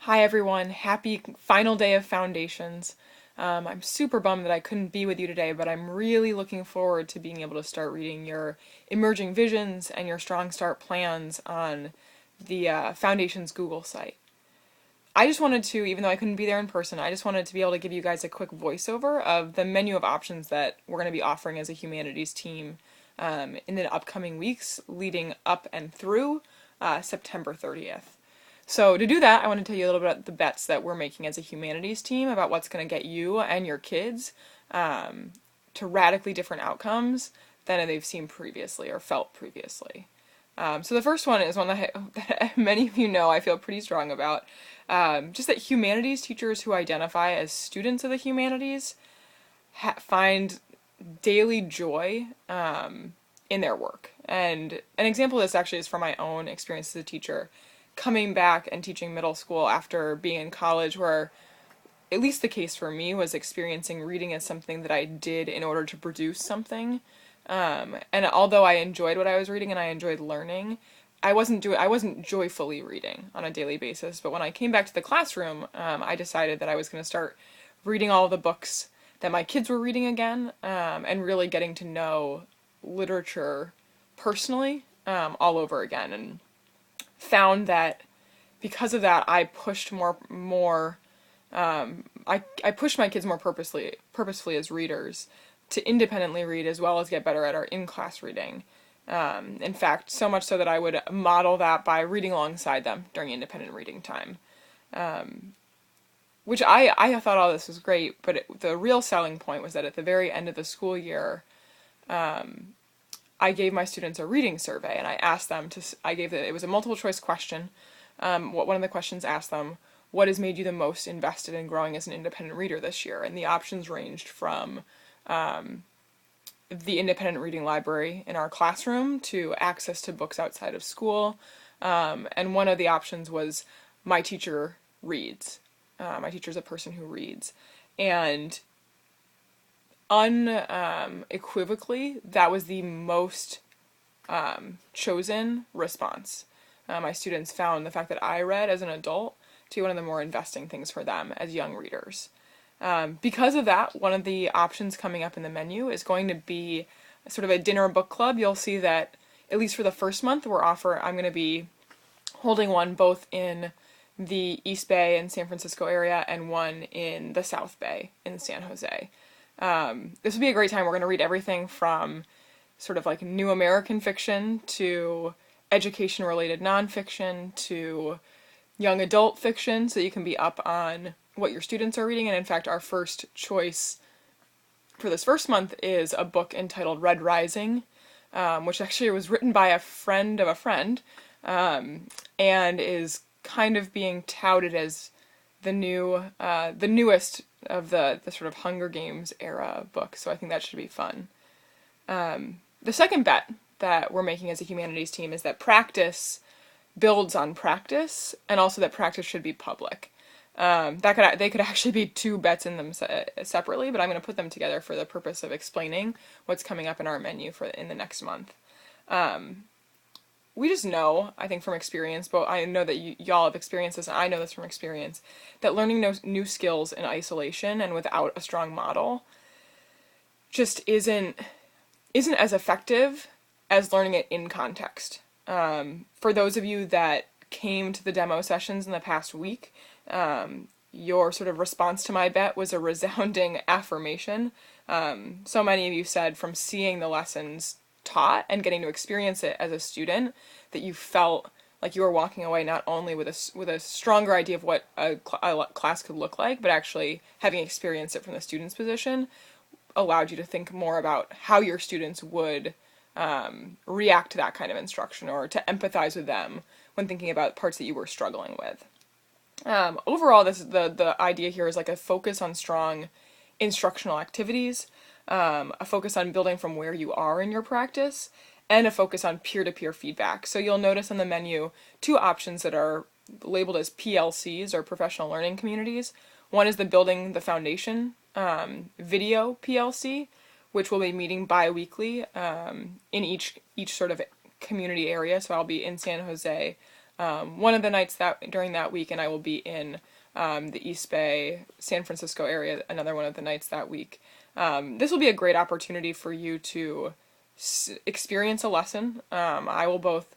Hi everyone, happy final day of foundations. I'm super bummed that I couldn't be with you today, but I'm really looking forward to being able to start reading your emerging visions and your strong start plans on the Foundations Google site. I just wanted to, even though I couldn't be there in person, I just wanted to be able to give you guys a quick voiceover of the menu of options that we're going to be offering as a humanities team in the upcoming weeks leading up and through September 30th. So to do that, I want to tell you a little bit about the bets that we're making as a humanities team about what's going to get you and your kids to radically different outcomes than they've seen previously or felt previously. So the first one is one that many of you know I feel pretty strong about. Just that humanities teachers who identify as students of the humanities find daily joy in their work. And an example of this actually is from my own experience as a teacher, coming back and teaching middle school after being in college, where at least the case for me was experiencing reading as something that I did in order to produce something. And although I enjoyed what I was reading and I enjoyed learning, I wasn't joyfully reading on a daily basis. But when I came back to the classroom, I decided that I was going to start reading all the books that my kids were reading again, and really getting to know literature personally all over again, and found that because of that, I pushed more. I pushed my kids more purposefully as readers to independently read as well as get better at our in-class reading. In fact, so much so that I would model that by reading alongside them during independent reading time. Which I thought all this was great, but the real selling point was that at the very end of the school year, I gave my students a reading survey, and I asked them it was a multiple choice question. One of the questions asked them, what has made you the most invested in growing as an independent reader this year? And the options ranged from the independent reading library in our classroom to access to books outside of school. And one of the options was my teacher reads. My teacher's a person who reads. And unequivocally, that was the most chosen response. My students found the fact that I read as an adult to be one of the more investing things for them as young readers. Because of that, one of the options coming up in the menu is going to be sort of a dinner book club. You'll see that, at least for the first month, I'm going to be holding one both in the East Bay and San Francisco area and one in the South Bay in San Jose. This will be a great time. We're going to read everything from sort of like new American fiction to education-related nonfiction to young adult fiction, so you can be up on what your students are reading. And in fact, our first choice for this first month is a book entitled Red Rising, which actually was written by a friend of a friend, and is kind of being touted as the newest of the sort of Hunger Games era book. So I think that should be fun. The second bet that we're making as a humanities team is that practice builds on practice, and also that practice should be public. They could actually be two bets in them separately, but I'm going to put them together for the purpose of explaining what's coming up in our menu in the next month. We just know, I think from experience, but I know that y'all have experienced this, and I know this from experience, that learning new skills in isolation and without a strong model just isn't as effective as learning it in context. For those of you that came to the demo sessions in the past week, your sort of response to my bet was a resounding affirmation. So many of you said from seeing the lessons taught and getting to experience it as a student that you felt like you were walking away not only with a stronger idea of what a class could look like, but actually having experienced it from the student's position allowed you to think more about how your students would react to that kind of instruction, or to empathize with them when thinking about parts that you were struggling with. Overall, the idea here is like a focus on strong instructional activities, a focus on building from where you are in your practice, and a focus on peer-to-peer feedback. So you'll notice on the menu two options that are labeled as PLCs, or professional learning communities. One is the Building the Foundation video PLC, which will be meeting bi-weekly in each sort of community area. So I'll be in San Jose one of the nights during that week, and I will be in the East Bay, San Francisco area another one of the nights that week. This will be a great opportunity for you to experience a lesson. I will both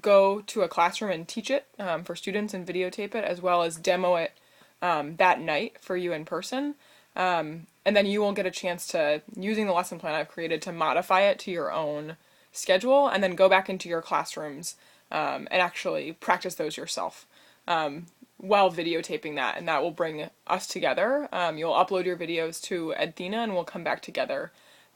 go to a classroom and teach it for students and videotape it, as well as demo it that night for you in person. And then you will get a chance to, using the lesson plan I've created, to modify it to your own schedule, and then go back into your classrooms and actually practice those yourself while videotaping that, and that will bring us together. You'll upload your videos to Edthena, and we'll come back together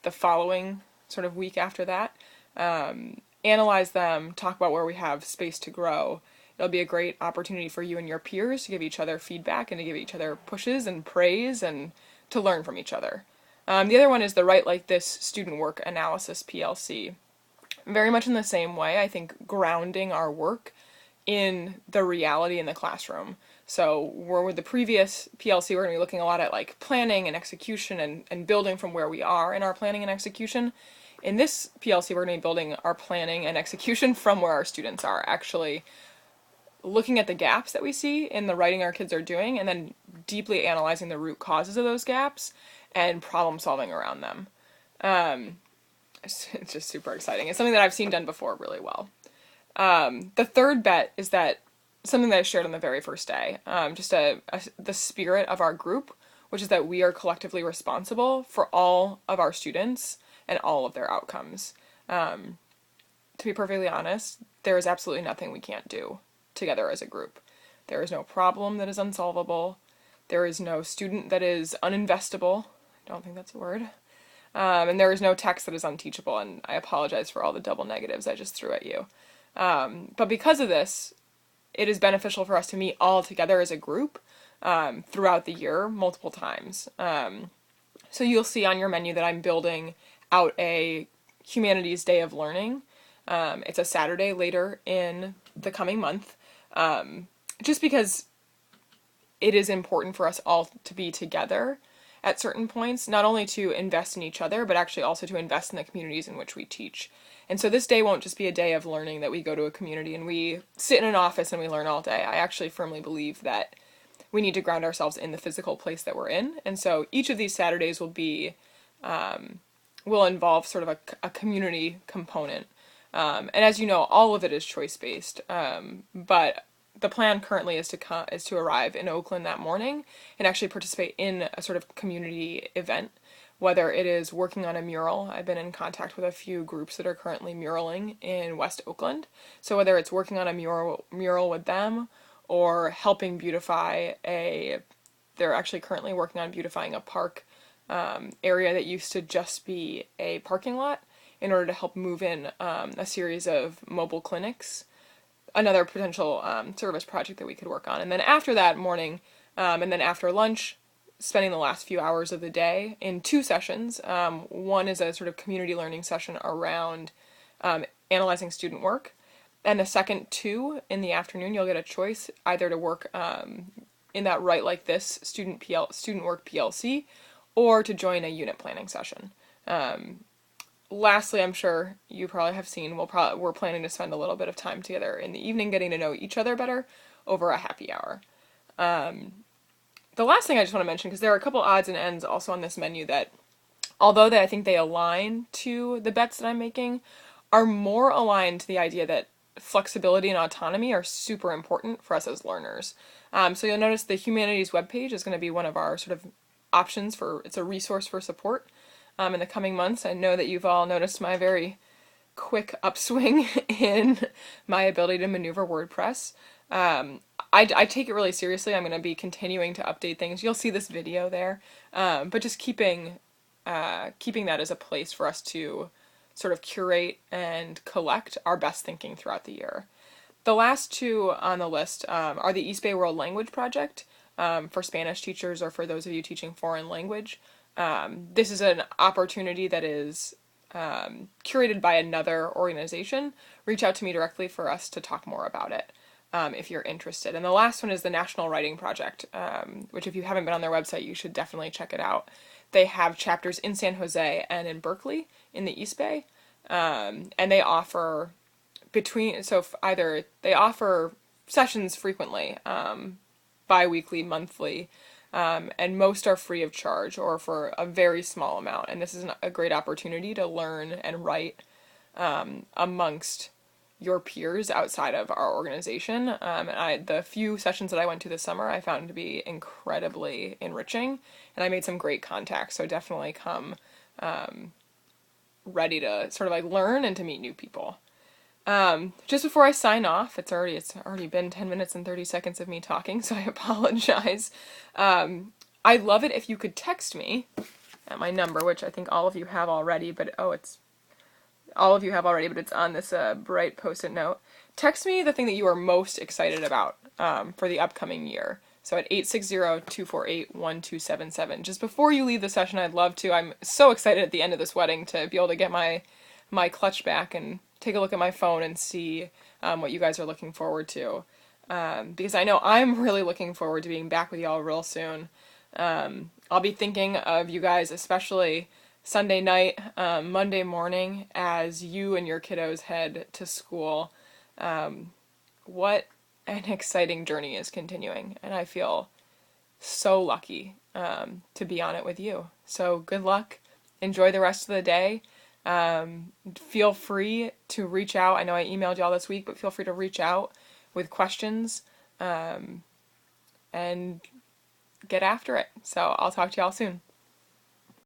the following sort of week after that, analyze them, talk about where we have space to grow. It'll be a great opportunity for you and your peers to give each other feedback and to give each other pushes and praise and to learn from each other. The other one is the Write Like This Student Work Analysis PLC. Very much in the same way, I think grounding our work in the reality in the classroom. So with the previous PLC, we're going to be looking a lot at like planning and execution and building from where we are in our planning and execution. In this PLC, we're going to be building our planning and execution from where our students are, actually looking at the gaps that we see in the writing our kids are doing, and then deeply analyzing the root causes of those gaps and problem solving around them. It's just super exciting. It's something that I've seen done before really well. The third bet is that something that I shared on the very first day, the spirit of our group, which is that we are collectively responsible for all of our students and all of their outcomes. To be perfectly honest, there is absolutely nothing we can't do together as a group. There is no problem that is unsolvable. There is no student that is uninvestable. I don't think that's a word. And there is no text that is unteachable, and I apologize for all the double negatives I just threw at you. But because of this, it is beneficial for us to meet all together as a group throughout the year multiple times. So you'll see on your menu that I'm building out a Humanities Day of Learning. It's a Saturday later in the coming month, just because it is important for us all to be together at certain points, not only to invest in each other, but actually also to invest in the communities in which we teach. And so this day won't just be a day of learning that we go to a community and we sit in an office and we learn all day. I actually firmly believe that we need to ground ourselves in the physical place that we're in. And so each of these Saturdays will involve sort of a community component. And as you know, all of it is choice-based. But the plan currently is to arrive in Oakland that morning and actually participate in a sort of community event, whether it is working on a mural. I've been in contact with a few groups that are currently muraling in West Oakland. So whether it's working on a mural with them or helping beautify they're actually currently working on beautifying a park area that used to just be a parking lot in order to help move in a series of mobile clinics. Another potential service project that we could work on. And then after that morning, and then after lunch, spending the last few hours of the day in two sessions. One is a sort of community learning session around analyzing student work. And the second two in the afternoon, you'll get a choice either to work in that Write Like This student work PLC or to join a unit planning session. Lastly, I'm sure you probably have seen, we're planning to spend a little bit of time together in the evening getting to know each other better over a happy hour. The last thing I just want to mention, because there are a couple odds and ends also on this menu that, although I think they align to the bets that I'm making, are more aligned to the idea that flexibility and autonomy are super important for us as learners. So you'll notice the humanities webpage is going to be one of our sort of options it's a resource for support. In the coming months. I know that you've all noticed my very quick upswing in my ability to maneuver WordPress. I take it really seriously. I'm going to be continuing to update things. You'll see this video there, but just keeping that as a place for us to sort of curate and collect our best thinking throughout the year. The last two on the list are the East Bay World Language Project for Spanish teachers or for those of you teaching foreign language. This is an opportunity that is curated by another organization. Reach out to me directly for us to talk more about it if you're interested. And the last one is the National Writing Project, which if you haven't been on their website, you should definitely check it out. They have chapters in San Jose and in Berkeley in the East Bay, and they offer either they offer sessions frequently, bi-weekly, monthly, and most are free of charge or for a very small amount. And this is a great opportunity to learn and write amongst your peers outside of our organization. The few sessions that I went to this summer, I found to be incredibly enriching, and I made some great contacts. So definitely come ready to sort of like learn and to meet new people. Just before I sign off, it's already been 10 minutes and 30 seconds of me talking, so I apologize. I'd love it if you could text me at my number, which I think all of you have already, but it's on this bright post-it note. Text me the thing that you are most excited about for the upcoming year. So at 860-248-1277. Just before you leave the session, I'd love to. I'm so excited at the end of this wedding to be able to get my clutch back and take a look at my phone and see what you guys are looking forward to. Because I know I'm really looking forward to being back with y'all real soon. I'll be thinking of you guys, especially Sunday night, Monday morning, as you and your kiddos head to school. What an exciting journey is continuing, and I feel so lucky to be on it with you. So good luck. Enjoy the rest of the day. Feel free to reach out. I know I emailed y'all this week, but feel free to reach out with questions and get after it. So I'll talk to y'all soon.